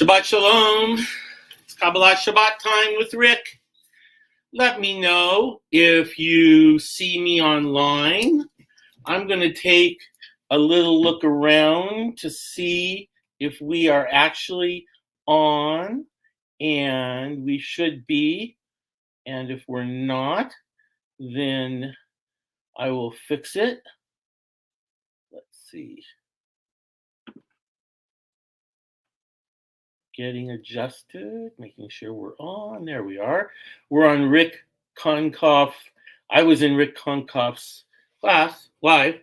Shabbat Shalom. It's Kabbalat ConcoffShabbat time with Rick. Let me know if you see me online. I'm going to take a little look around to see if we are actually on, and we should be. And if we're not, then I will fix it. Let's see. Getting adjusted, making sure we're on. There we are. We're on Rick Concoff. I was in Rick Concoff's class live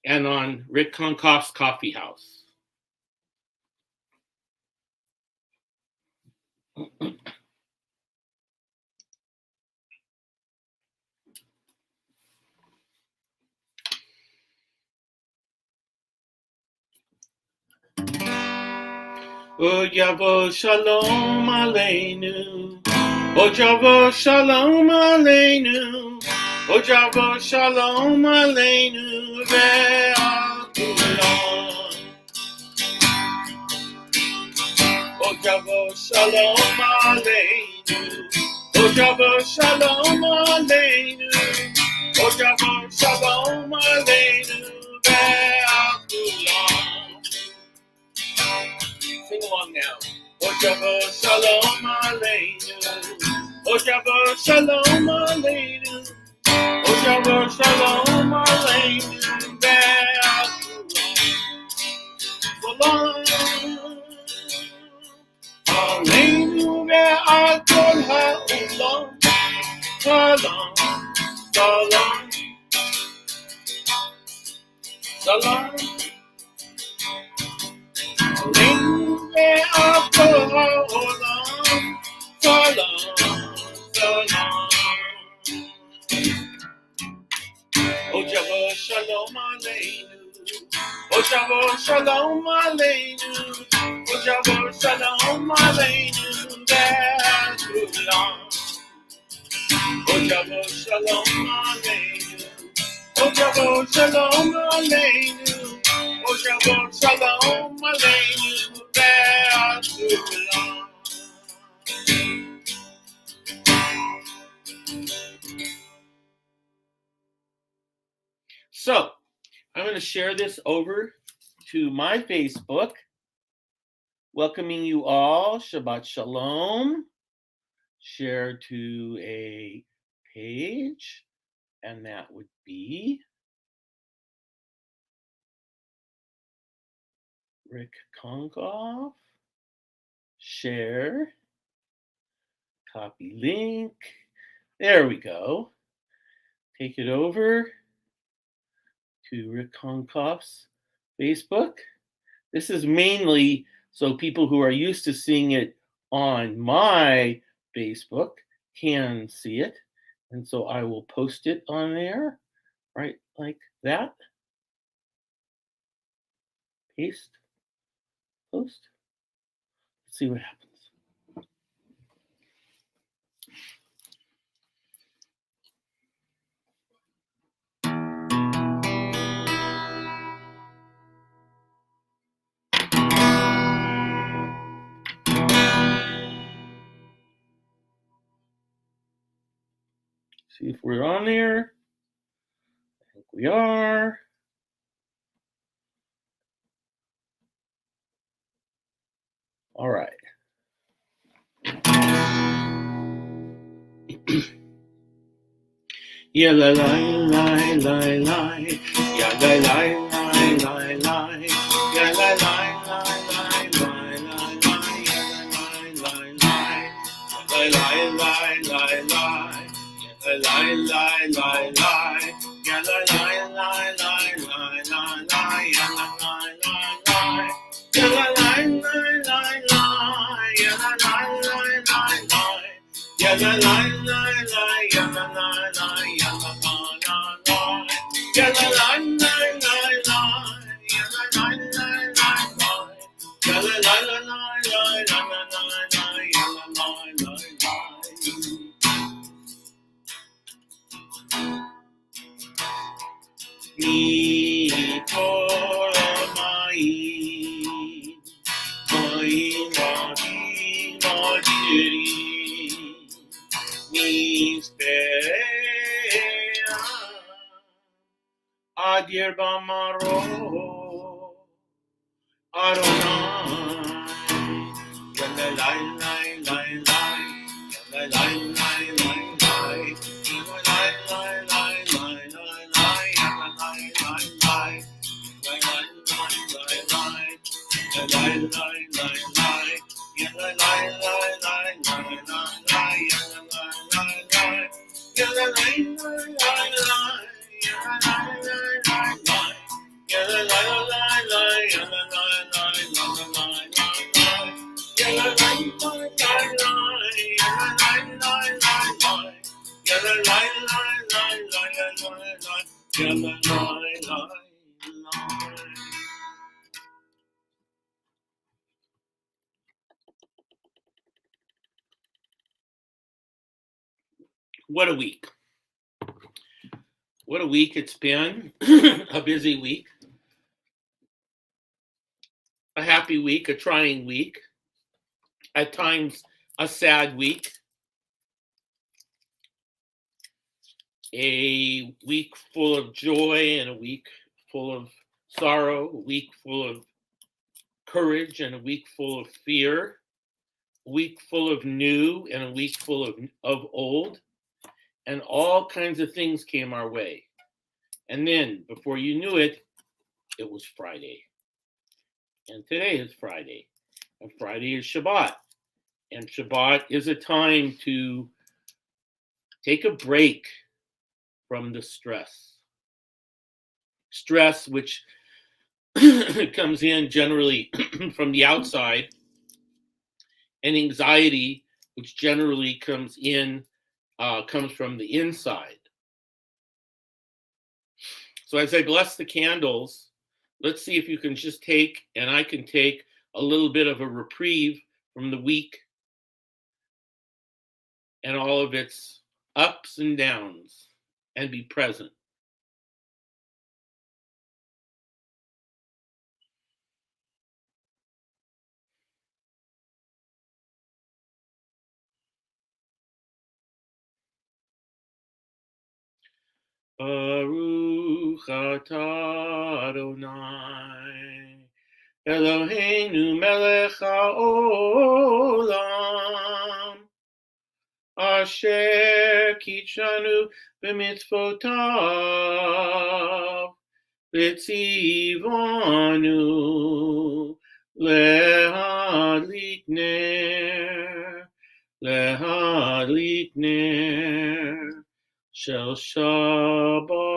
and on Rick Concoff's Coffee House. O Yavo Shalom Aleinu. O Yavo Shalom Aleinu. O Yavo Shalom Aleinu ve'al kulam. O Yavo Shalom Aleinu. O Yavo Shalom Aleinu. O Yavo Shalom Aleinu ve'al kulam. Sing along now. O Yavo Shalom Aleinu. O Yavo Shalom Aleinu. O Yavo Shalom Aleinu ve'al kulam. Shalom Aleinu ve'al kol ha'olam. Shalom, shalom, shalom. Aleinu ve'al kol ha'olam. Shalom, shalom. O Yavo Shalom Aleinu. O Yavo Shalom Aleinu. O Yavo Shalom Aleinu ve'al kulam. O Yavo Shalom Aleinu. O Yavo Shalom Aleinu. O Yavo Shalom Aleinu ve'al kulam. So, I'm going to share this over to my Facebook, welcoming you all. Shabbat Shalom. Share to a page, and that would be Rick Concoff. Share. Copy link. There we go. Take it over to Rick Concoff's Facebook. This is mainly so people who are used to seeing it on my Facebook can see it. And so I will post it on there, right like that. Paste, post. Let's see what happens. See if we're on there. I think we are. All right. Yeah, la la la la la. Yeah, la la la la la. Yeah, la la la la la la. Yeah, la la la la. La la la la la, yeah la la la la la la la, yeah la la la la, yeah la la la la la, yeah la la la la la, yeah la la la la, yeah la la la, yeah la la la la, yeah la la la la la, yeah la la la la la, yeah la la la la la la la la, yeah la la la la. Mi Torah Nispea Adir Bamaro Adonai Yalla lai lai lai lai Yalla lai lai lai lai Yalla lai lai lai lai lai lai Yalla lai lai lai lai lai lai lai lai lai lai lai Yalla lai lai lai lai lai lai Yalla lai lai lai lai Yalla lai lai lai lai Yalla lai lai lai Yalla lai lai Yalla lai lai lai Yalla lai lai lai Yalla lai lai. What a week. What a week it's been. A busy week. A happy week, a trying week. At times, a sad week. A week full of joy and a week full of sorrow. A week full of courage and a week full of fear. A week full of new and a week full of old. And all kinds of things came our way. And then, before you knew it, it was Friday. And today is Friday. And Friday is Shabbat. And Shabbat is a time to take a break from the stress. Stress, which comes in generally from the outside, and anxiety, which generally comes from the inside. So as I bless the candles, let's see if you can just take, and I can take, a little bit of a reprieve from the week and all of its ups and downs, and be present. Baruch atah Adonai Eloheinu melech haolam Asher kitshanu b'mitzvotav v'tzivanu lehadlik ner shel Shabbat.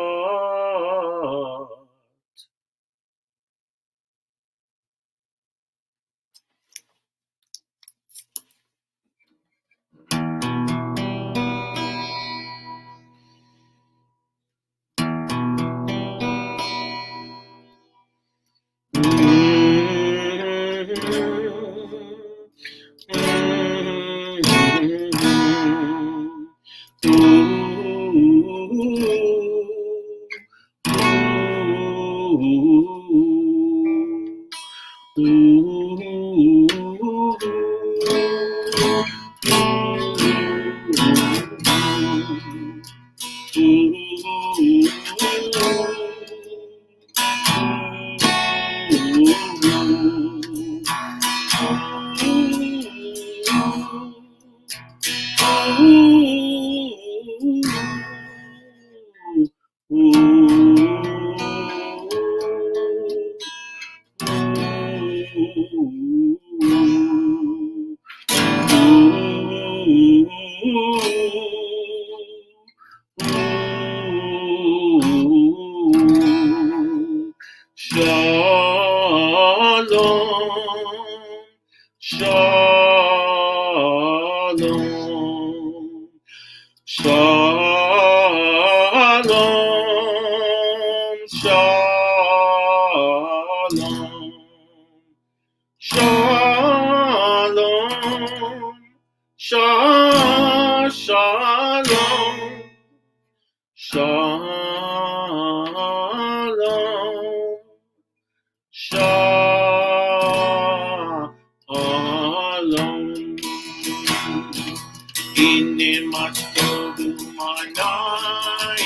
Ine matogu manai,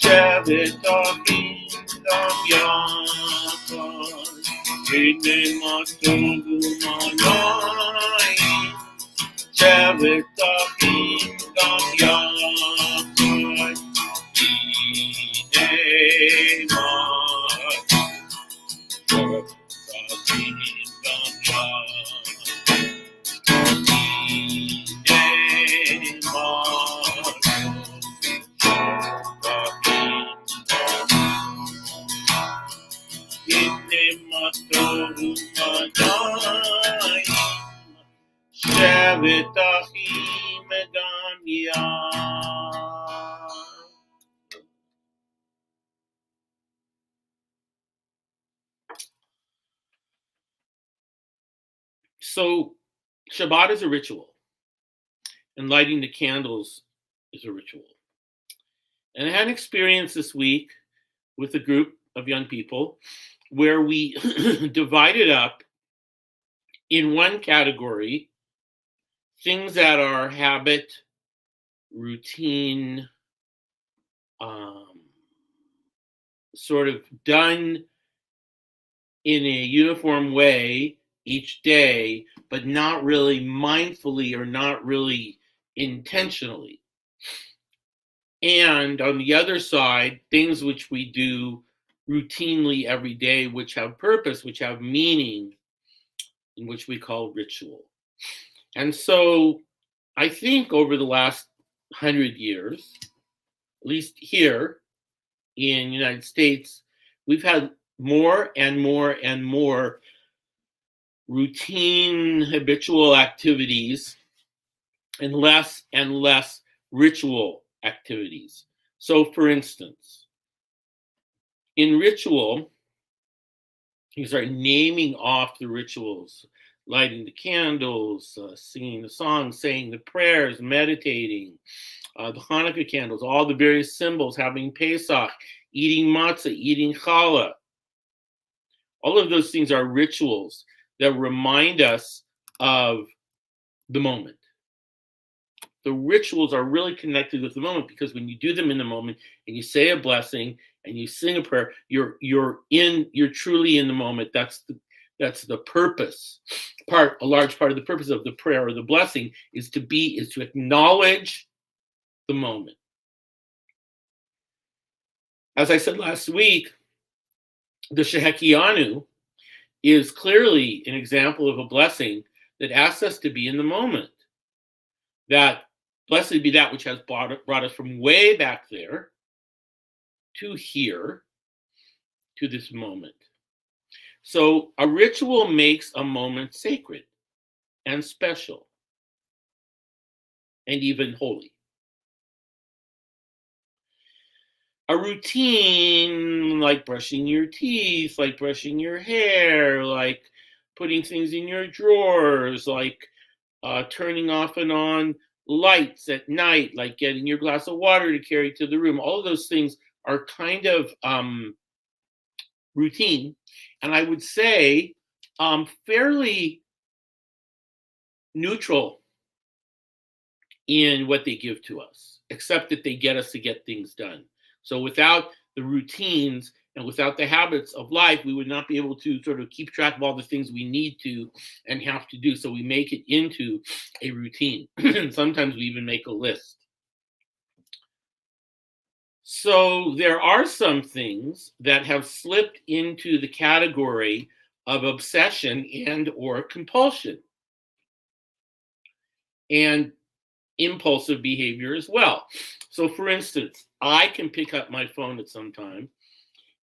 Shabbat gam yakon. Ine matogu manai, Shabbat gam yakon. Ine matogu So, Shabbat is a ritual, and lighting the candles is a ritual. And I had an experience this week with a group of young people where we divided up in one category things that are habit, routine, sort of done in a uniform way each day, but not really mindfully or not really intentionally. And on the other side, things which we do routinely every day, which have purpose, which have meaning, and which we call ritual. And so I think over the last 100 years, at least here in the United States, we've had more and more and more routine, habitual activities and less ritual activities. So, for instance, in ritual, you start naming off the rituals, lighting the candles, singing the songs, saying the prayers, meditating, the Hanukkah candles, all the various symbols, having Pesach, eating matzah, eating challah. All of those things are rituals that remind us of the moment. The rituals are really connected with the moment because when you do them in the moment and you say a blessing and you sing a prayer, you're truly in the moment. That's the purpose. A large part of the purpose of the prayer or the blessing is to acknowledge the moment. As I said last week, the Shehekianu is clearly an example of a blessing that asks us to be in the moment. That blessed be that which has brought us from way back there to here, to this moment. So a ritual makes a moment sacred and special and even holy. A routine like brushing your teeth, like brushing your hair, like putting things in your drawers, like turning off and on lights at night, like getting your glass of water to carry to the room. All of those things are kind of routine, and I would say fairly neutral in what they give to us, except that they get us to get things done. So without the routines and without the habits of life, we would not be able to sort of keep track of all the things we need to and have to do. So we make it into a routine. And sometimes we even make a list. So there are some things that have slipped into the category of obsession and or compulsion and impulsive behavior as well. So for instance, I can pick up my phone at some time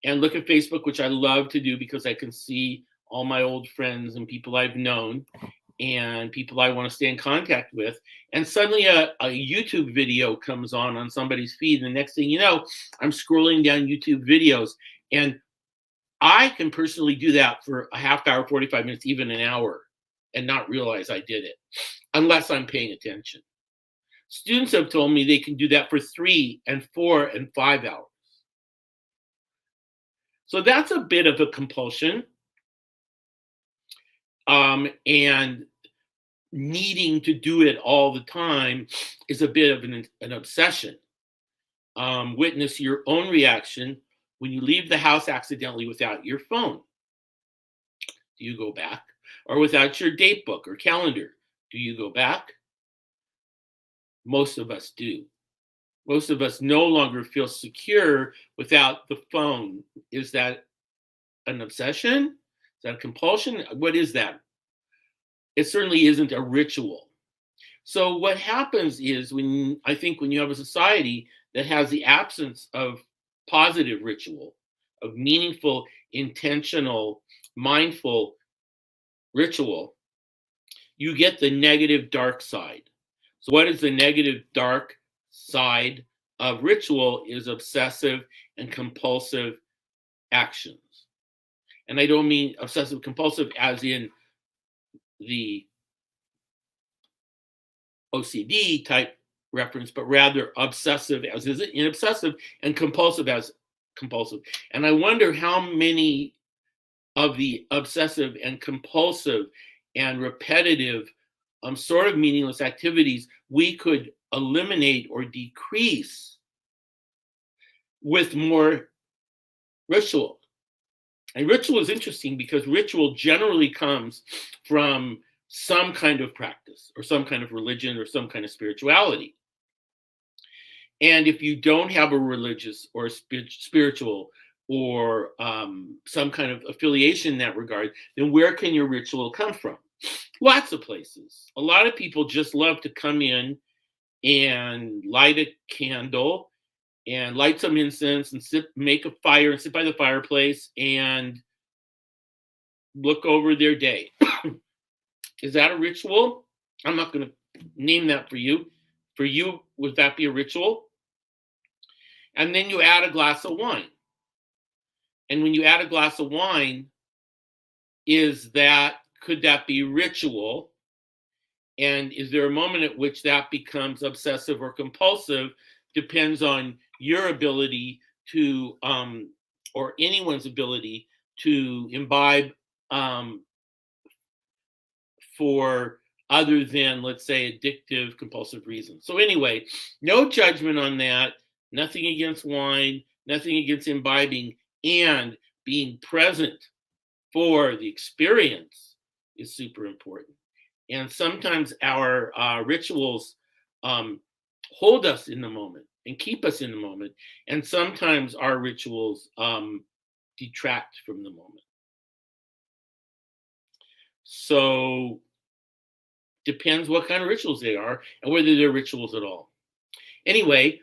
and look at Facebook, which I love to do because I can see all my old friends and people I've known and people I want to stay in contact with. And suddenly a YouTube video comes on somebody's feed. And the next thing you know, I'm scrolling down YouTube videos. And I can personally do that for a half hour, 45 minutes, even an hour, and not realize I did it, unless I'm paying attention. Students have told me they can do that for 3 and 4 and 5 hours. So that's a bit of a compulsion. And needing to do it all the time is a bit of an obsession. Witness your own reaction when you leave the house accidentally without your phone. Do you go back? Or without your date book or calendar, do you go back? Most of us do. Most of us no longer feel secure without the phone. Is that an obsession? Is that a compulsion? What is that? It certainly isn't a ritual. So what happens is when you have a society that has the absence of positive ritual, of meaningful, intentional, mindful ritual, you get the negative dark side. So what is the negative dark side of ritual is obsessive and compulsive actions. And I don't mean obsessive compulsive as in the OCD type reference, but rather obsessive as is in obsessive and compulsive as compulsive. And I wonder how many of the obsessive and compulsive and repetitive sort of meaningless activities we could eliminate or decrease with more ritual. And ritual is interesting because ritual generally comes from some kind of practice or some kind of religion or some kind of spirituality. And if you don't have a religious or spiritual or some kind of affiliation in that regard, then where can your ritual come from? Lots of places. A lot of people just love to come in and light a candle and light some incense and make a fire and sit by the fireplace and look over their day. Is that a ritual? I'm not going to name that for you. For you, would that be a ritual? And then you add a glass of wine. And when you add a glass of wine, could that be ritual? And is there a moment at which that becomes obsessive or compulsive? Depends on your ability to, or anyone's ability to imbibe for other than, let's say, addictive, compulsive reasons. So anyway, no judgment on that. Nothing against wine, nothing against imbibing, and being present for the experience is super important. And sometimes our rituals hold us in the moment and keep us in the moment. And sometimes our rituals detract from the moment. So depends what kind of rituals they are and whether they're rituals at all. Anyway,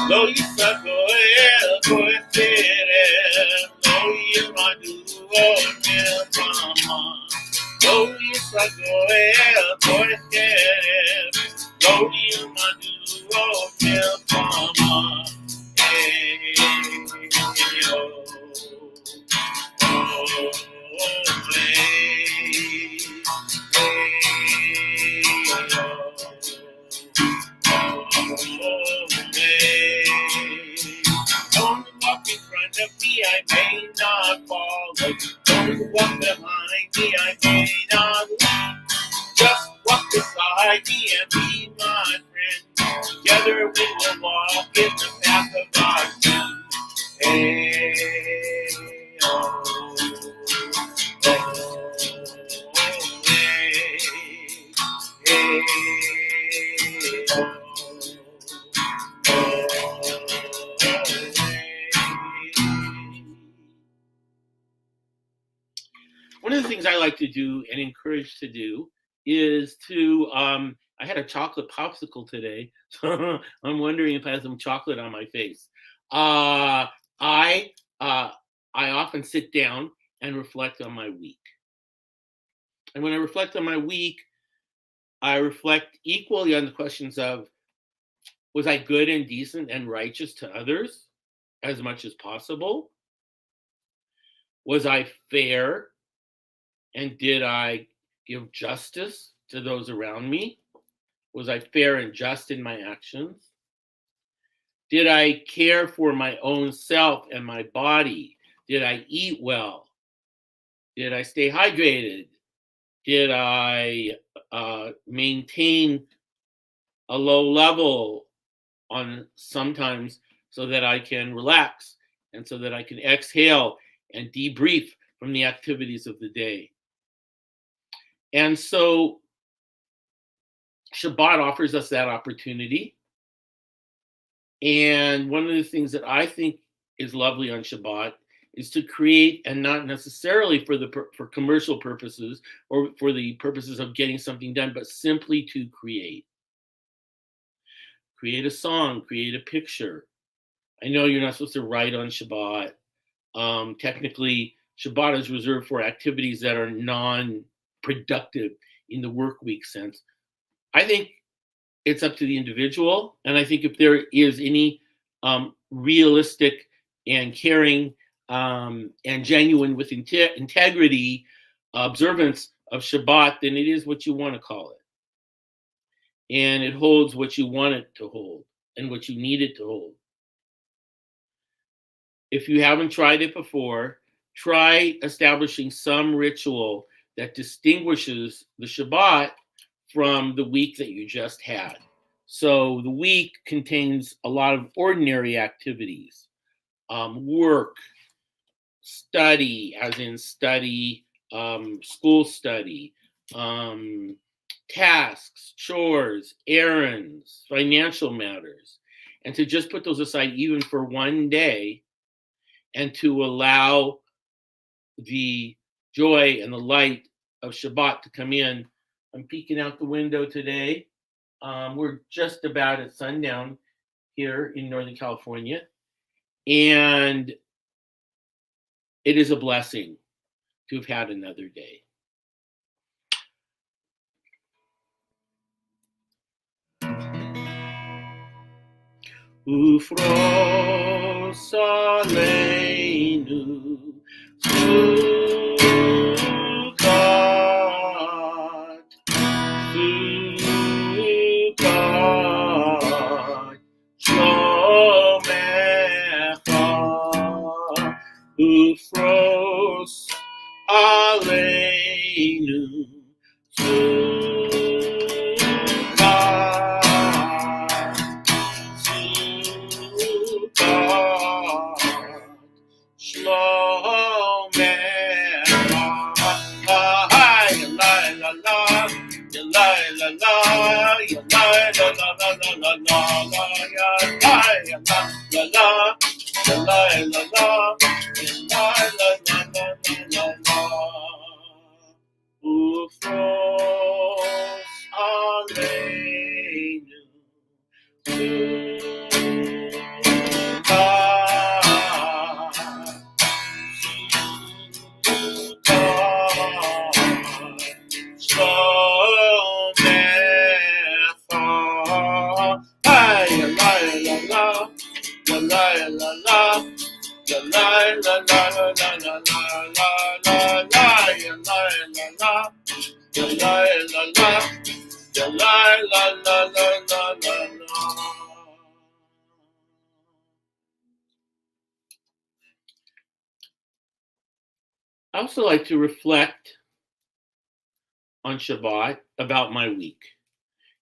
Lo isaco coestere, lo yemaduo me mama. Lo isaco coestere, lo yemaduo me mama. Don't walk in front of me, I may not follow. Don't walk behind me, I may not lead. Just walk beside me and be my friend. Together we will walk in the path of our sin. Hey, oh, oh, hey, hey, oh. One of the things I like to do and encourage to do is to I had a chocolate popsicle today, so I'm wondering if I have some chocolate on my face. Uh, I uh, I often sit down and reflect on my week. And when I reflect on my week, I reflect equally on the questions of, was I good and decent and righteous to others as much as possible? Was I fair and did I give justice to those around me? Was I fair and just in my actions? Did I care for my own self and my body? Did I eat well? Did I stay hydrated? Did I maintain a low level on sometimes so that I can relax and so that I can exhale and debrief from the activities of the day? And so Shabbat offers us that opportunity. And one of the things that I think is lovely on Shabbat is to create, and not necessarily for commercial purposes or for the purposes of getting something done, but simply to create. Create a song, create a picture. I know you're not supposed to write on Shabbat. Technically, Shabbat is reserved for activities that are non-productive in the work week sense. I think it's up to the individual. And I think if there is any realistic and caring and genuine with integrity observance of Shabbat, then it is what you want to call it. And it holds what you want it to hold and what you need it to hold. If you haven't tried it before, try establishing some ritual that distinguishes the Shabbat from the week that you just had. So the week contains a lot of ordinary activities, work, study, as in study, school study, tasks, chores, errands, financial matters, and to just put those aside even for one day and to allow the joy and the light of Shabbat to come in. I'm peeking out the window today. We're just about at sundown here in Northern California. And it is a blessing to have had another day. Ufros aleinu sukat, sukat, shlomecha, ufros aleinu sukat. I also like to reflect on Shabbat about my week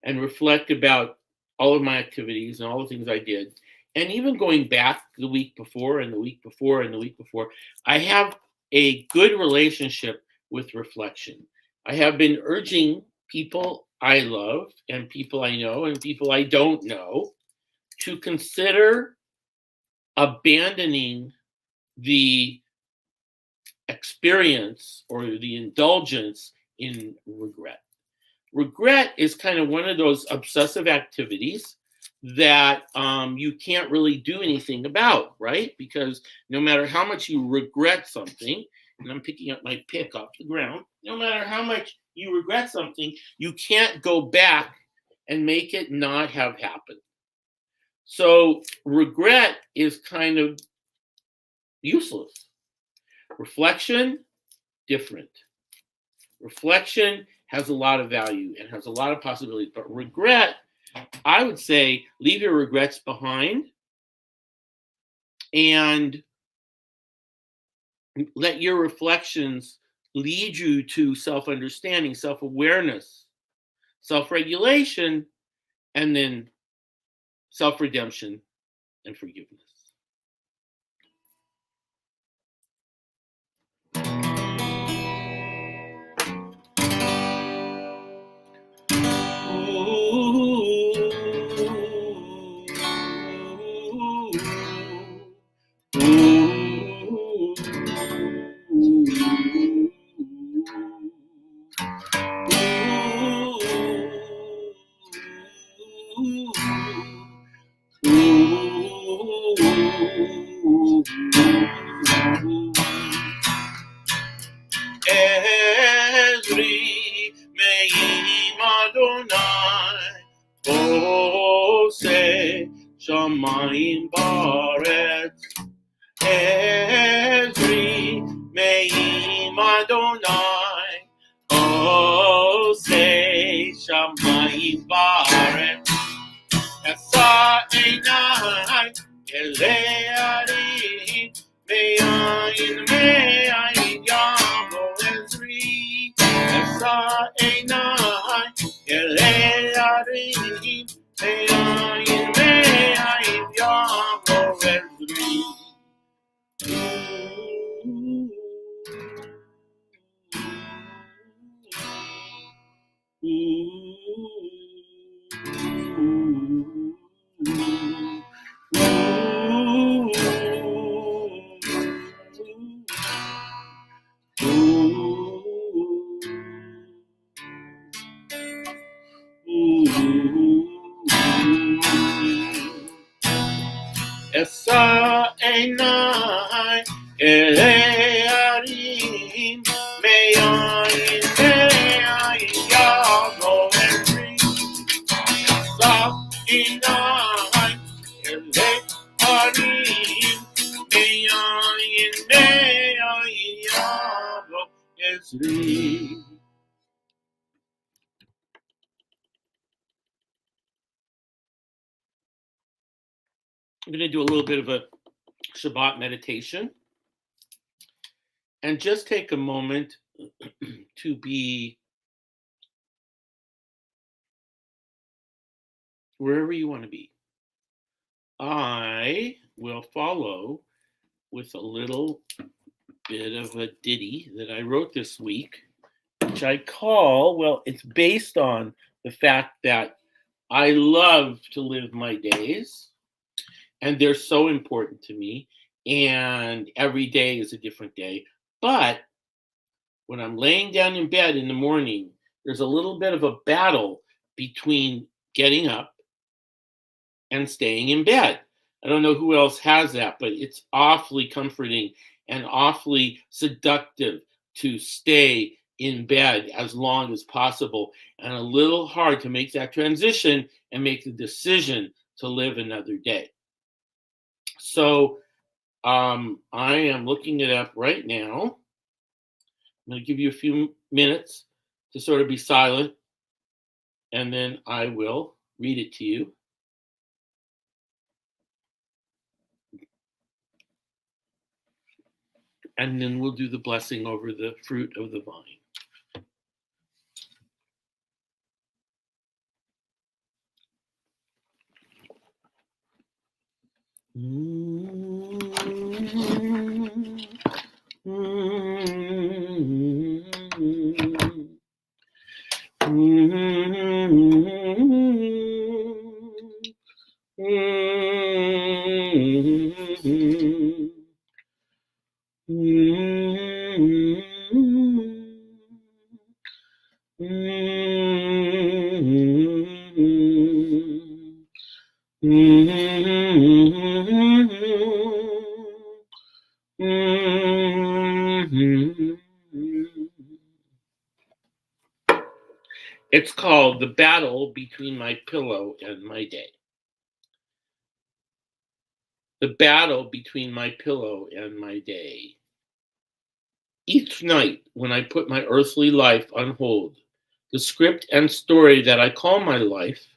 and reflect about all of my activities and all the things I did. And even going back the week before and the week before and the week before, I have a good relationship with reflection. I have been urging people I love and people I know and people I don't know to consider abandoning the experience or the indulgence in regret. regret is kind of one of those obsessive activities that you can't really do anything about, right? Because no matter how much you regret something, and I'm picking up my pick off the ground, no matter how much you regret something, you can't go back and make it not have happened. So regret is kind of useless. Reflection, different. Reflection has a lot of value and has a lot of possibilities, but regret, I would say, leave your regrets behind and let your reflections lead you to self-understanding, self-awareness, self-regulation, and then self-redemption and forgiveness. Ezri me'im Adonai Ose shamayim baretz Ezri me'im Adonai Ose shamayim baretz Esa einai elei arim me'ayin yavo Ezri Esa einai elei arim me'ayin yavo Ezri Esa einai elei arim me'ayin yavo Ezri Esa einai elei arim me'ayin yavo Ezri. I'm going to do a little bit of a Shabbat meditation and just take a moment to be wherever you want to be. I will follow with a little bit of a ditty that I wrote this week, which I call, well, it's based on the fact that I love to live my days. And they're so important to me. And every day is a different day. But when I'm laying down in bed in the morning, there's a little bit of a battle between getting up and staying in bed. I don't know who else has that, but it's awfully comforting and awfully seductive to stay in bed as long as possible, and a little hard to make that transition and make the decision to live another day. So I am looking it up right now. I'm going to give you a few minutes to sort of be silent, and then I will read it to you. And then we'll do the blessing over the fruit of the vine. It's called The Battle Between My Pillow and My Day. The battle between my pillow and my day. Each night when I put my earthly life on hold, the script and story that I call my life,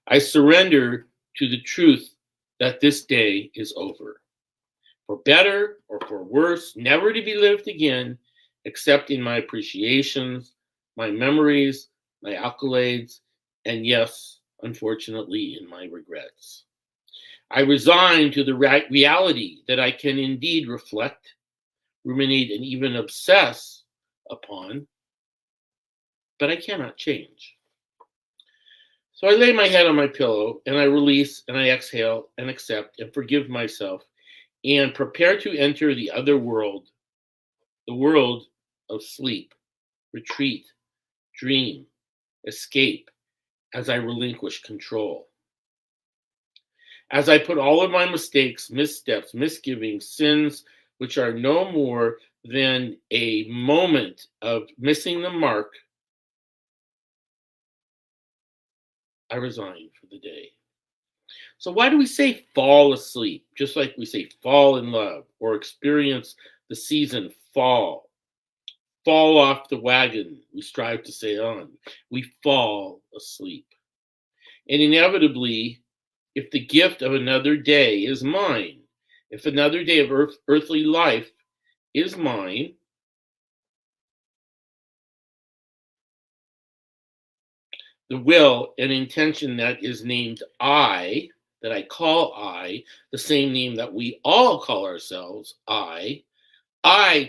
I surrender to the truth that this day is over. For better or for worse, never to be lived again, except in my appreciations, my memories, my accolades, and yes, unfortunately, in my regrets. I resign to the reality that I can indeed reflect, ruminate, and even obsess upon, but I cannot change. So I lay my head on my pillow and I release and I exhale and accept and forgive myself and prepare to enter the other world, the world of sleep, retreat, dream, escape, as I relinquish control. As I put all of my mistakes, missteps, misgivings, sins, which are no more than a moment of missing the mark, I resign for the day. So why do we say fall asleep? Just like we say fall in love or experience the season fall. Fall off the wagon we strive to stay on. We fall asleep. And inevitably, if the gift of another day is mine, if another day of earthly life is mine, the will and intention that is named I, that I call I, the same name that we all call ourselves, I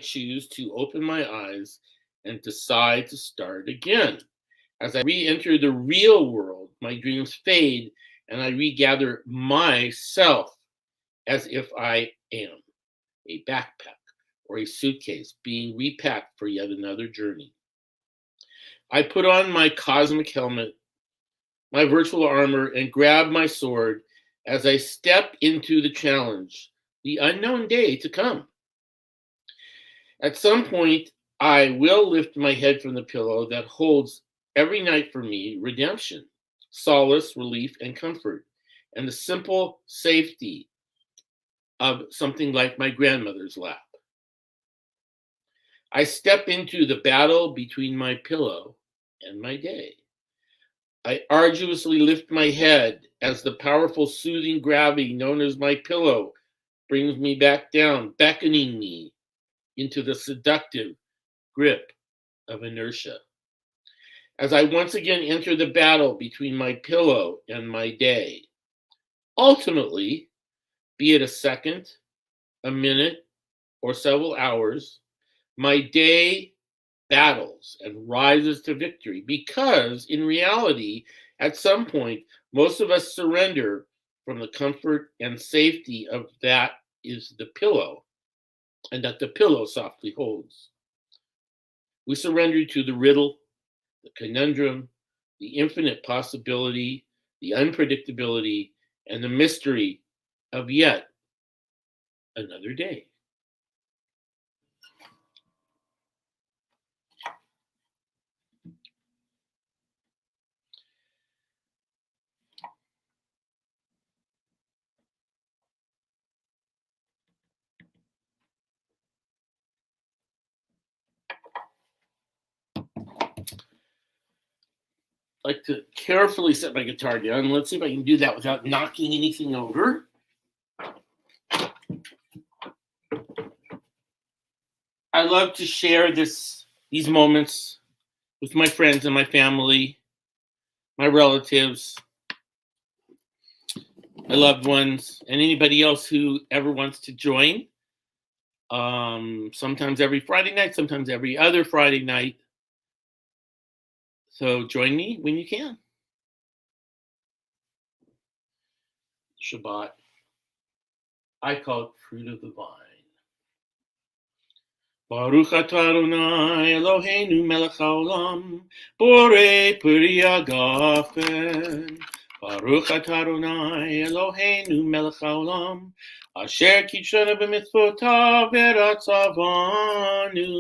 choose to open my eyes and decide to start again. As I re-enter the real world, my dreams fade and I regather myself as if I am a backpack or a suitcase being repacked for yet another journey. I put on my cosmic helmet, my virtual armor, and grab my sword as I step into the challenge, the unknown day to come. At some point, I will lift my head from the pillow that holds every night for me redemption, solace, relief, and comfort, and the simple safety of something like my grandmother's lap. I step into the battle between my pillow and my day. I arduously lift my head as the powerful soothing gravity known as my pillow brings me back down, beckoning me into the seductive grip of inertia. As I once again enter the battle between my pillow and my day, ultimately, be it a second, a minute, or several hours, my day battles and rises to victory because in reality, at some point, most of us surrender from the comfort and safety of that is the pillow and that the pillow softly holds. We surrender to the riddle, the conundrum, the infinite possibility, the unpredictability, and the mystery of yet another day. I like to carefully set my guitar down. Let's see if I can do that without knocking anything over. I love to share these moments with my friends and my family, my relatives, my loved ones, and anybody else who ever wants to join. Sometimes every Friday night, sometimes every other Friday night. So join me when you can. Shabbat. I call it fruit of the vine. Baruch atah Adonai Eloheinu melech haolam, borei peri hagafen, Baruch atah Adonai Eloheinu melech haolam, asher kitshanu b'mitzvotav v'ratzavanu.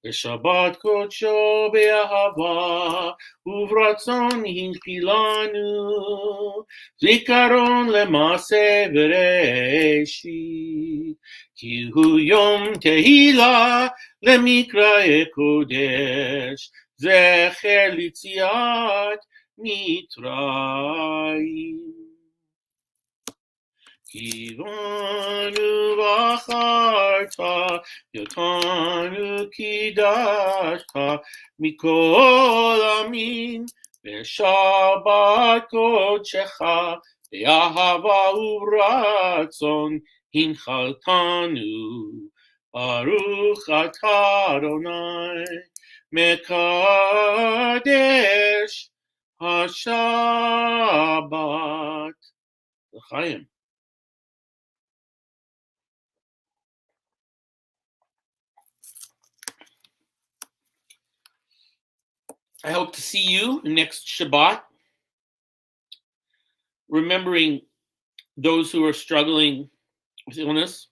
Shabbat kodsho be'ahava uvratzon hinchilanu, zikaron lemase v'reishit, ki hu yom tehila lemikrae kodesh, zecher litziat mitzrayim. Kivanu v'acharta, yotanu kidashta, mikol amin, v'shabbat kodshecha, v'ahava uvratzon, hinchaltanu, baruch atah Adonai, mekadesh HaShabbat. L'chaim. I hope to see you next Shabbat, remembering those who are struggling with illness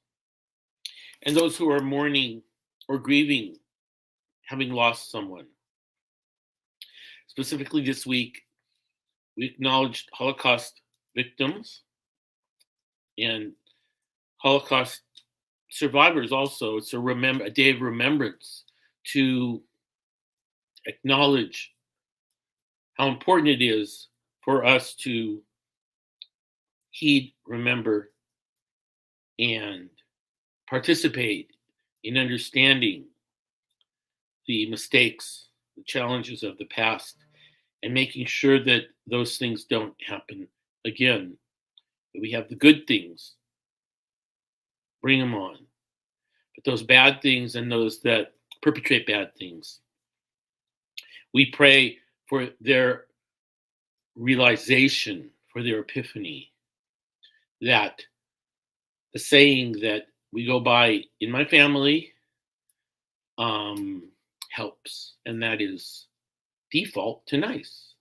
and those who are mourning or grieving, having lost someone. Specifically this week, we acknowledged Holocaust victims and Holocaust survivors also. It's a day of remembrance to acknowledge how important it is for us to heed, remember, and participate in understanding the mistakes, the challenges of the past, and making sure that those things don't happen again. That we have the good things, bring them on. But those bad things and those that perpetrate bad things, we pray for their realization, for their epiphany, that the saying that we go by in my family helps, and that is default to nice.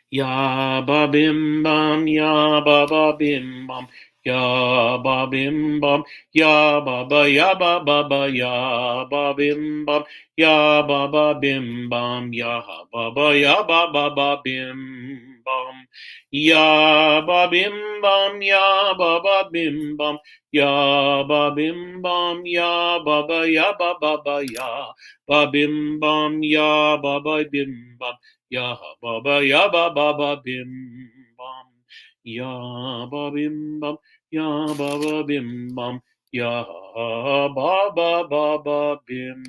Ya ba bim bam, ya ba ba bim bam, ya ba bim bam, ya ba ba ya ba ba ba, ya ba bim bam, ya ba ba bim bam, ya ba ba ya ba ba ba bim bam, ya ba bim bam, ya ba ba bim bam, ya ba bim bam, ya ba ba ya ba ba ba, ya ba bim bam, ya ba ba bim bam. Ya ba ba ya ba ba ba bim bam, ya ba bim bam, ya ba ba bim bam, ya ba ba ba bim